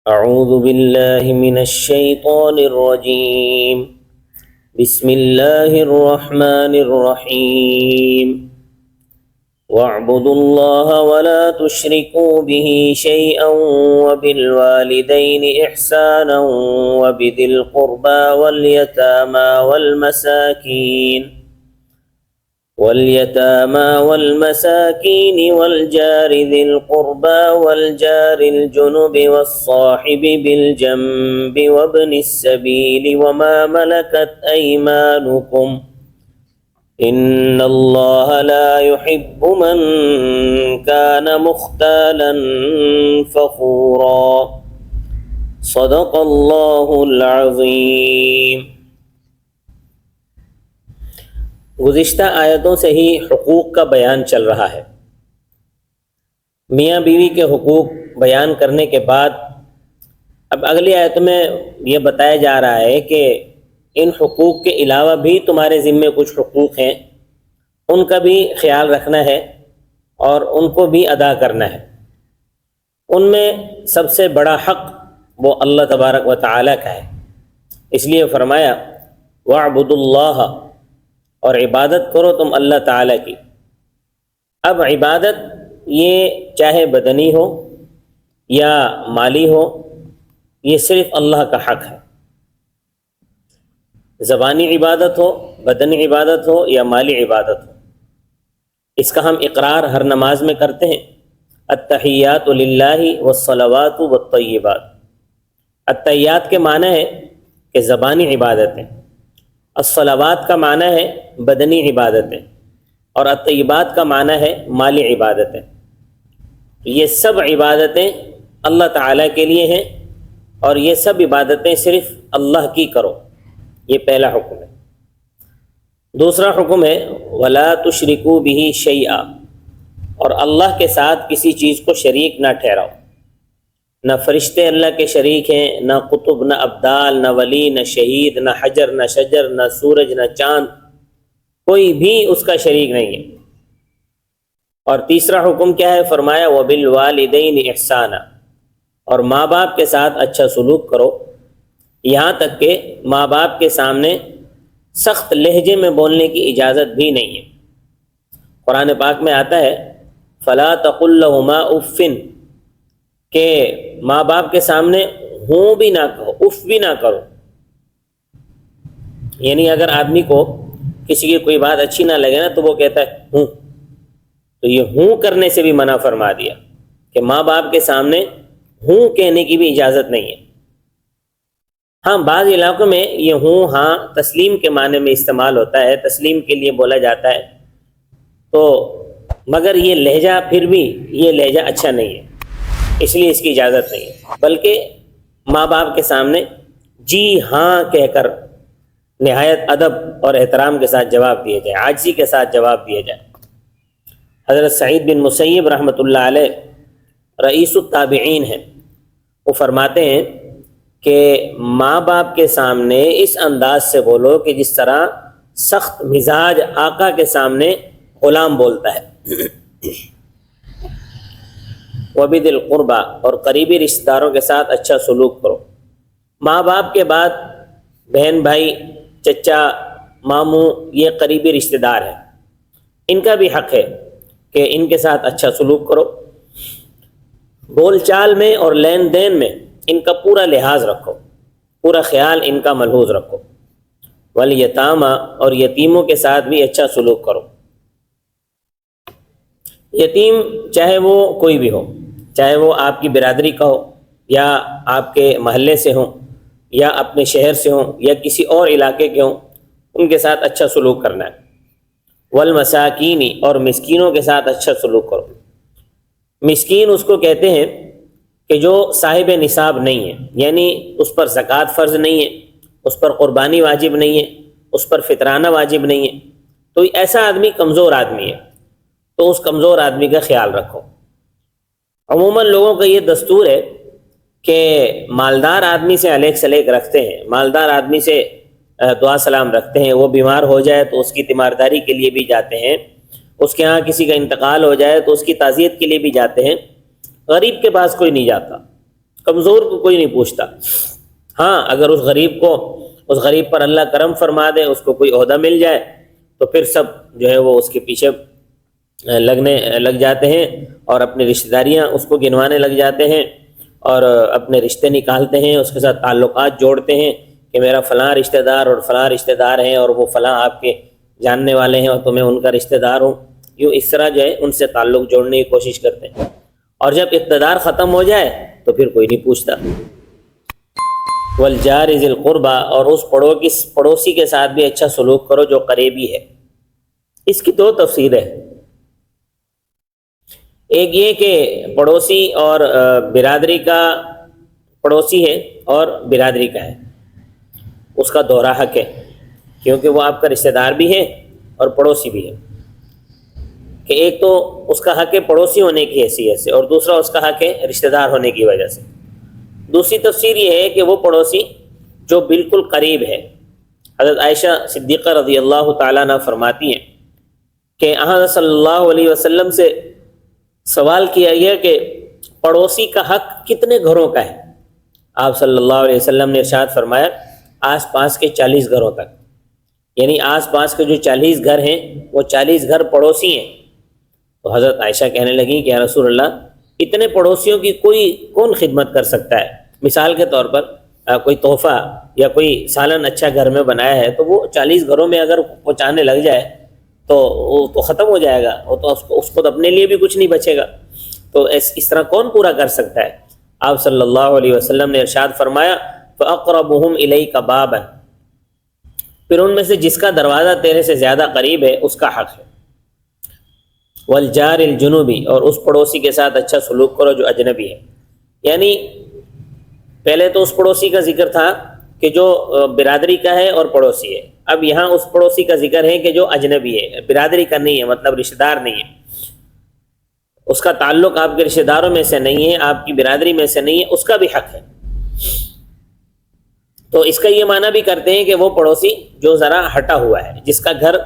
اعوذ باللہ من الشیطان الرجیم بسم اللہ الرحمن الرحیم واعبدوا اللہ ولا تشرکوا به شیئا وبالوالدین احسانا وبذی القربى واليتامى والجار ذي القربى والجار الجنب والصاحب بالجنب وابن السبيل وما ملكت أيمانكم إن الله لا يحب من كان مختالا فخورا صدق الله العظيم۔ گزشتہ آیتوں سے ہی حقوق کا بیان چل رہا ہے۔ میاں بیوی کے حقوق بیان کرنے کے بعد اب اگلی آیت میں یہ بتایا جا رہا ہے کہ ان حقوق کے علاوہ بھی تمہارے ذمے کچھ حقوق ہیں، ان کا بھی خیال رکھنا ہے اور ان کو بھی ادا کرنا ہے۔ ان میں سب سے بڑا حق وہ اللہ تبارک و تعالیٰ کا ہے، اس لیے فرمایا وَاعْبُدُوا اللَّهَ، اور عبادت کرو تم اللہ تعالیٰ کی۔ اب عبادت یہ چاہے بدنی ہو یا مالی ہو، یہ صرف اللہ کا حق ہے۔ زبانی عبادت ہو، بدنی عبادت ہو یا مالی عبادت ہو، اس کا ہم اقرار ہر نماز میں کرتے ہیں۔ التحیات للہ والصلوات والطیبات۔ التحیات کے معنی ہے کہ زبانی عبادتیں، الصلوات کا معنی ہے بدنی عبادتیں، اور الطیبات کا معنی ہے مالی عبادتیں۔ یہ سب عبادتیں اللہ تعالیٰ کے لیے ہیں، اور یہ سب عبادتیں صرف اللہ کی کرو، یہ پہلا حکم ہے۔ دوسرا حکم ہے وَلَا تُشْرِكُوا بِهِ شَيْئًا، اور اللہ کے ساتھ کسی چیز کو شریک نہ ٹھہراؤ۔ نہ فرشتے اللہ کے شریک ہیں، نہ قطب، نہ ابدال، نہ ولی، نہ شہید، نہ حجر، نہ شجر، نہ سورج، نہ چاند، کوئی بھی اس کا شریک نہیں ہے۔ اور تیسرا حکم کیا ہے؟ فرمایا وَبِالْوَالِدَيْنِ احسانا، اور ماں باپ کے ساتھ اچھا سلوک کرو، یہاں تک کہ ماں باپ کے سامنے سخت لہجے میں بولنے کی اجازت بھی نہیں ہے۔ قرآن پاک میں آتا ہے فَلَا تَقُلْ لَهُمَا اُفٍّ، کہ ماں باپ کے سامنے ہوں بھی نہ کہو، اف بھی نہ کرو۔ یعنی اگر آدمی کو کسی کی کوئی بات اچھی نہ لگے نا تو وہ کہتا ہے ہوں، تو یہ ہوں کرنے سے بھی منع فرما دیا کہ ماں باپ کے سامنے ہوں کہنے کی بھی اجازت نہیں ہے۔ ہاں بعض علاقوں میں یہ ہوں ہاں تسلیم کے معنی میں استعمال ہوتا ہے، تسلیم کے لیے بولا جاتا ہے، تو مگر یہ لہجہ پھر بھی یہ لہجہ اچھا نہیں ہے، اس لیے اس کی اجازت نہیں ہے، بلکہ ماں باپ کے سامنے جی ہاں کہہ کر نہایت ادب اور احترام کے ساتھ جواب دیا جائے، عاجزی کے ساتھ جواب دیا جائے۔ حضرت سعید بن مسیب رحمۃ اللہ علیہ رئیس التابعین ہیں، وہ فرماتے ہیں کہ ماں باپ کے سامنے اس انداز سے بولو کہ جس طرح سخت مزاج آقا کے سامنے غلام بولتا ہے۔ وَبِذِي الْقُرْبَى، اور قریبی رشتہ داروں کے ساتھ اچھا سلوک کرو۔ ماں باپ کے بعد بہن بھائی، چچا، ماموں، یہ قریبی رشتہ دار ہیں، ان کا بھی حق ہے کہ ان کے ساتھ اچھا سلوک کرو۔ بول چال میں اور لین دین میں ان کا پورا لحاظ رکھو، پورا خیال ان کا ملحوظ رکھو۔ والیتامى، اور یتیموں کے ساتھ بھی اچھا سلوک کرو۔ یتیم چاہے وہ کوئی بھی ہو، چاہے وہ آپ کی برادری کا ہو یا آپ کے محلے سے ہوں یا اپنے شہر سے ہوں یا کسی اور علاقے کے ہوں، ان کے ساتھ اچھا سلوک کرنا ہے۔ والمساکین، اور مسکینوں کے ساتھ اچھا سلوک کرو۔ مسکین اس کو کہتے ہیں کہ جو صاحب نصاب نہیں ہے، یعنی اس پر زکوٰۃ فرض نہیں ہے، اس پر قربانی واجب نہیں ہے، اس پر فطرانہ واجب نہیں ہے، تو ایسا آدمی کمزور آدمی ہے، تو اس کمزور آدمی کا خیال رکھو۔ عموماً لوگوں کا یہ دستور ہے کہ مالدار آدمی سے علیق سلیق رکھتے ہیں، مالدار آدمی سے دعا سلام رکھتے ہیں، وہ بیمار ہو جائے تو اس کی تیمارداری کے لیے بھی جاتے ہیں، اس کے ہاں کسی کا انتقال ہو جائے تو اس کی تعزیت کے لیے بھی جاتے ہیں، غریب کے پاس کوئی نہیں جاتا۔ کمزور کو کوئی نہیں پوچھتا۔ ہاں اگر اس غریب پر اللہ کرم فرما دے، اس کو کوئی عہدہ مل جائے تو پھر سب جو ہے وہ اس کے پیچھے لگ جاتے ہیں اور اپنی رشتہ داریاں اس کو گنوانے لگ جاتے ہیں اور اپنے رشتے نکالتے ہیں، اس کے ساتھ تعلقات جوڑتے ہیں کہ میرا فلاں رشتہ دار اور فلاں رشتہ دار ہیں اور وہ فلاں آپ کے جاننے والے ہیں اور تو میں ان کا رشتہ دار ہوں، یوں اس طرح جو ہے ان سے تعلق جوڑنے کی کوشش کرتے ہیں، اور جب اقتدار ختم ہو جائے تو پھر کوئی نہیں پوچھتا۔ والجار ذی القربہ، اور اس پڑوسی کے ساتھ بھی اچھا سلوک کرو جو قریبی ہے۔ اس کی دو تفسیر ہے، ایک یہ کہ پڑوسی اور برادری کا، پڑوسی ہے اور برادری کا ہے، اس کا دوہرا حق ہے، کیونکہ وہ آپ کا رشتہ دار بھی ہے اور پڑوسی بھی ہے، کہ ایک تو اس کا حق ہے پڑوسی ہونے کی حیثیت سے اور دوسرا اس کا حق ہے رشتہ دار ہونے کی وجہ سے۔ دوسری تفسیر یہ ہے کہ وہ پڑوسی جو بالکل قریب ہے۔ حضرت عائشہ صدیقہ رضی اللہ تعالیٰ عنہ فرماتی ہیں کہ حضرت صلی اللہ علیہ وسلم سے سوال کیا گیا کہ پڑوسی کا حق کتنے گھروں کا ہے؟ آپ صلی اللہ علیہ وسلم نے ارشاد فرمایا آس پاس کے 40 گھروں تک، یعنی آس پاس کے جو 40 گھر ہیں وہ 40 گھر پڑوسی ہیں۔ تو حضرت عائشہ کہنے لگیں کہ یا رسول اللہ، اتنے پڑوسیوں کی کون خدمت کر سکتا ہے؟ مثال کے طور پر کوئی تحفہ یا کوئی سالن اچھا گھر میں بنایا ہے تو وہ 40 گھروں میں اگر پہنچانے لگ جائے تو وہ تو ختم ہو جائے گا، وہ تو اس کو اپنے لیے بھی کچھ نہیں بچے گا، تو اس طرح کون پورا کر سکتا ہے؟ آپ صلی اللہ علیہ وسلم نے ارشاد فرمایا فَأَقْرَبُهُمْ إِلَيْكَ بَابًا، پھر ان میں سے جس کا دروازہ تیرے سے زیادہ قریب ہے اس کا حق ہے۔ وَالْجَارِ الْجُنُوبِ، اور اس پڑوسی کے ساتھ اچھا سلوک کرو جو اجنبی ہے۔ یعنی پہلے تو اس پڑوسی کا ذکر تھا کہ جو برادری کا ہے اور پڑوسی ہے، اب یہاں اس پڑوسی کا ذکر ہے کہ جو اجنبی ہے، برادری کا نہیں ہے، مطلب رشتہ دار نہیں ہے، اس کا تعلق آپ کے رشتہ داروں میں سے نہیں ہے، آپ کی برادری میں سے نہیں ہے، اس کا بھی حق ہے۔ تو اس کا یہ معنی بھی کرتے ہیں کہ وہ پڑوسی جو ذرا ہٹا ہوا ہے، جس کا گھر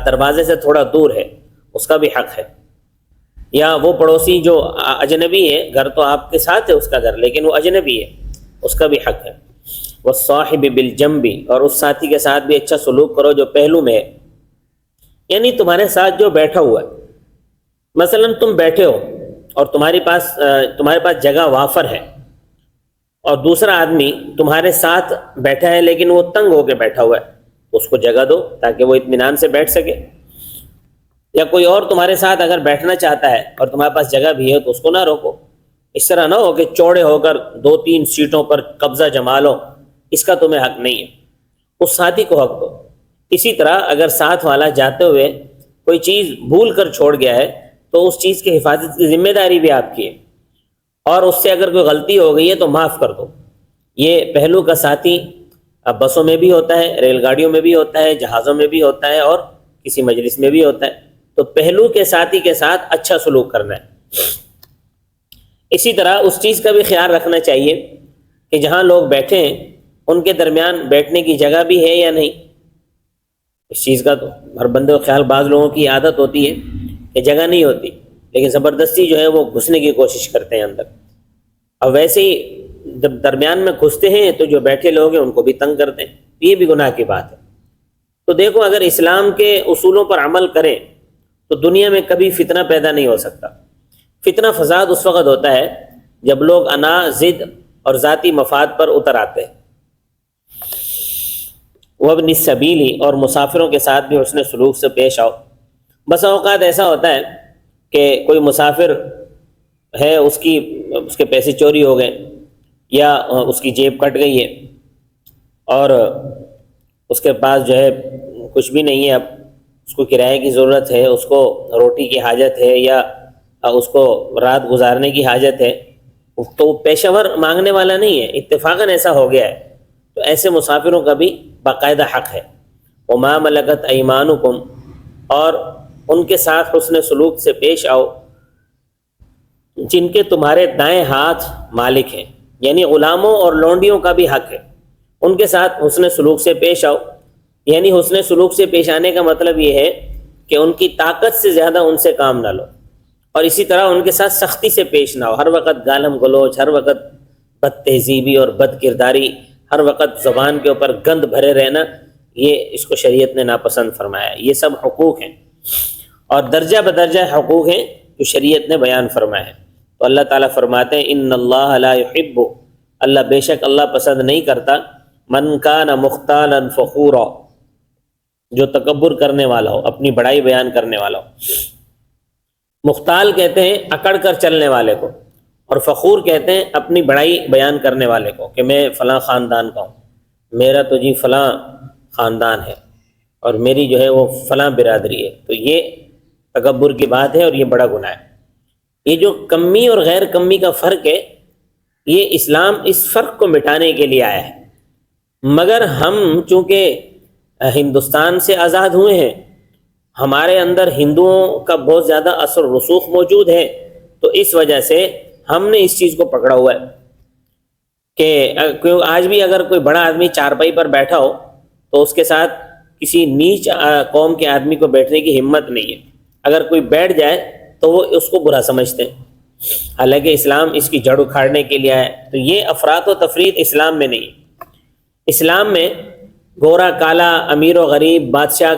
دروازے سے تھوڑا دور ہے، اس کا بھی حق ہے، یا وہ پڑوسی جو اجنبی ہے، گھر تو آپ کے ساتھ ہے اس کا گھر لیکن وہ اجنبی ہے، اس کا بھی حق ہے۔ والصاحب بالجنب، اور اس ساتھی کے ساتھ بھی اچھا سلوک کرو جو پہلو میں ہے، یعنی تمہارے ساتھ جو بیٹھا ہوا ہے، مثلا تم بیٹھے ہو اور تمہارے پاس جگہ وافر ہے اور دوسرا آدمی تمہارے ساتھ بیٹھا ہے لیکن وہ تنگ ہو کے بیٹھا ہوا ہے، اس کو جگہ دو تاکہ وہ اطمینان سے بیٹھ سکے، یا کوئی اور تمہارے ساتھ اگر بیٹھنا چاہتا ہے اور تمہارے پاس جگہ بھی ہے تو اس کو نہ روکو۔ اس طرح نہ ہو کہ چوڑے ہو کر 2-3 سیٹوں پر قبضہ جما لو، اس کا تمہیں حق نہیں ہے، اس ساتھی کو حق دو۔ اسی طرح اگر ساتھ والا جاتے ہوئے کوئی چیز بھول کر چھوڑ گیا ہے تو اس چیز کی حفاظت کی ذمہ داری بھی آپ کی ہے، اور اس سے اگر کوئی غلطی ہو گئی ہے تو معاف کر دو۔ یہ پہلو کا ساتھی اب بسوں میں بھی ہوتا ہے، ریل گاڑیوں میں بھی ہوتا ہے، جہازوں میں بھی ہوتا ہے اور کسی مجلس میں بھی ہوتا ہے، تو پہلو کے ساتھی کے ساتھ اچھا سلوک کرنا ہے۔ اسی طرح اس چیز کا بھی خیال رکھنا چاہیے کہ جہاں لوگ بیٹھے ہیں ان کے درمیان بیٹھنے کی جگہ بھی ہے یا نہیں، اس چیز کا تو ہر بندے کو خیال، بعض لوگوں کی عادت ہوتی ہے کہ جگہ نہیں ہوتی لیکن زبردستی جو ہے وہ گھسنے کی کوشش کرتے ہیں اندر، اب ویسے ہی جب درمیان میں گھستے ہیں تو جو بیٹھے لوگ ہیں ان کو بھی تنگ کرتے ہیں، یہ بھی گناہ کی بات ہے۔ تو دیکھو اگر اسلام کے اصولوں پر عمل کریں تو دنیا میں کبھی فتنہ پیدا نہیں ہو سکتا۔ فتنہ فساد اس وقت ہوتا ہے جب لوگ انا، ضد اور ذاتی مفاد پر اتر آتے ہیں۔ وابن السبیل، اور مسافروں کے ساتھ بھی حسن سلوک سے پیش آؤ۔ بسا اوقات ایسا ہوتا ہے کہ کوئی مسافر ہے، اس کے پیسے چوری ہو گئے یا اس کی جیب کٹ گئی ہے اور اس کے پاس جو ہے کچھ بھی نہیں ہے، اب اس کو کرائے کی ضرورت ہے، اس کو روٹی کی حاجت ہے یا اس کو رات گزارنے کی حاجت ہے، تو وہ پیشہ ور مانگنے والا نہیں ہے، اتفاقاً ایسا ہو گیا ہے، تو ایسے مسافروں کا بھی باقاعدہ حق ہے۔ وما ملکت ایمانکم، اور ان کے ساتھ حسن سلوک سے پیش آؤ جن کے تمہارے دائیں ہاتھ مالک ہیں، یعنی غلاموں اور لونڈیوں کا بھی حق ہے، ان کے ساتھ حسن سلوک سے پیش آؤ۔ یعنی حسن سلوک سے پیش آنے کا مطلب یہ ہے کہ ان کی طاقت سے زیادہ ان سے کام نہ لو، اور اسی طرح ان کے ساتھ سختی سے پیش نہ ہو، ہر وقت گالم گلوچ، ہر وقت بد تہذیبی اور بد کرداری، ہر وقت زبان کے اوپر گند بھرے رہنا، یہ اس کو شریعت نے ناپسند فرمایا ہے۔ یہ سب حقوق ہیں اور درجہ بدرجہ حقوق ہیں جو شریعت نے بیان فرمایا ہے۔ تو اللہ تعالیٰ فرماتے ہیں ان اللہ لا یحب، اللہ بے شک اللہ پسند نہیں کرتا، من کان مختالا فخورا، جو تکبر کرنے والا ہو، اپنی بڑائی بیان کرنے والا ہو۔ مختال کہتے ہیں اکڑ کر چلنے والے کو، اور فخور کہتے ہیں اپنی بڑائی بیان کرنے والے کو کہ میں فلاں خاندان کا ہوں، میرا تو جی فلاں خاندان ہے اور میری جو ہے وہ فلاں برادری ہے۔ تو یہ تکبر کی بات ہے اور یہ بڑا گناہ ہے۔ یہ جو کمی اور غیر کمی کا فرق ہے، یہ اسلام اس فرق کو مٹانے کے لیے آیا ہے، مگر ہم چونکہ ہندوستان سے آزاد ہوئے ہیں، ہمارے اندر ہندوؤں کا بہت زیادہ اثر و رسوخ موجود ہے، تو اس وجہ سے ہم نے اس چیز کو پکڑا ہوا ہے کہ آج بھی اگر کوئی بڑا آدمی چارپائی پر بیٹھا ہو تو اس کے ساتھ کسی نیچ قوم کے آدمی کو بیٹھنے کی ہمت نہیں ہے، اگر کوئی بیٹھ جائے تو وہ اس کو برا سمجھتے ہیں، حالانکہ اسلام اس کی جڑ اکھاڑنے کے لیے آیا ہے۔ تو یہ افراط و تفریط اسلام میں نہیں ہے۔ اسلام میں گورا کالا، امیر و غریب، بادشاہ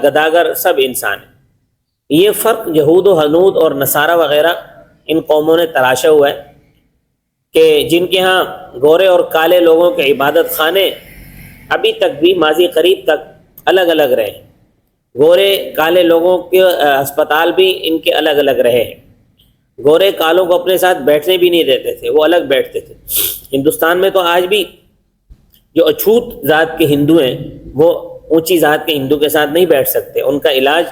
گداگر سب انسان ہیں۔ یہ فرق یہود و ہنود اور نصارہ وغیرہ ان قوموں نے تراشا ہوا ہے کہ جن کے ہاں گورے اور کالے لوگوں کے عبادت خانے ابھی تک بھی ماضی قریب تک الگ الگ رہے ہیں، گورے کالے لوگوں کے ہسپتال بھی ان کے الگ الگ رہے ہیں، گورے کالوں کو اپنے ساتھ بیٹھنے بھی نہیں دیتے تھے، وہ الگ بیٹھتے تھے۔ ہندوستان میں تو آج بھی جو اچھوت ذات کے ہندو ہیں وہ اونچی ذات کے ہندو کے ساتھ نہیں بیٹھ سکتے، ان کا علاج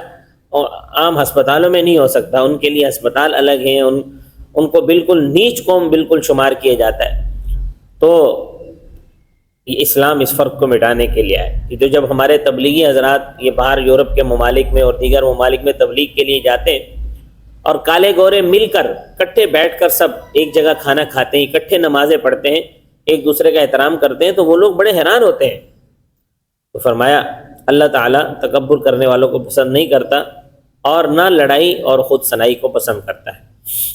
عام ہسپتالوں میں نہیں ہو سکتا، ان کے لیے ہسپتال الگ ہیں، ان کو بالکل نیچ قوم بالکل شمار کیا جاتا ہے۔ تو یہ اسلام اس فرق کو مٹانے کے لیے آئے کہ جو جب ہمارے تبلیغی حضرات یہ باہر یورپ کے ممالک میں اور دیگر ممالک میں تبلیغ کے لیے جاتے ہیں اور کالے گورے مل کر اکٹھے بیٹھ کر سب ایک جگہ کھانا کھاتے ہیں، اکٹھے نمازیں پڑھتے ہیں، ایک دوسرے کا احترام کرتے ہیں، تو وہ لوگ بڑے حیران ہوتے ہیں۔ تو فرمایا اللہ تعالیٰ تکبر کرنے والوں کو پسند نہیں کرتا اور نہ لڑائی اور خود ثنائی کو پسند کرتا ہے۔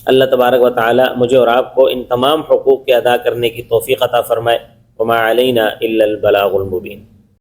اللہ تبارک و تعالیٰ مجھے اور آپ کو ان تمام حقوق کے ادا کرنے کی توفیق عطا فرمائے۔ وما علینا الا البلاغ المبین۔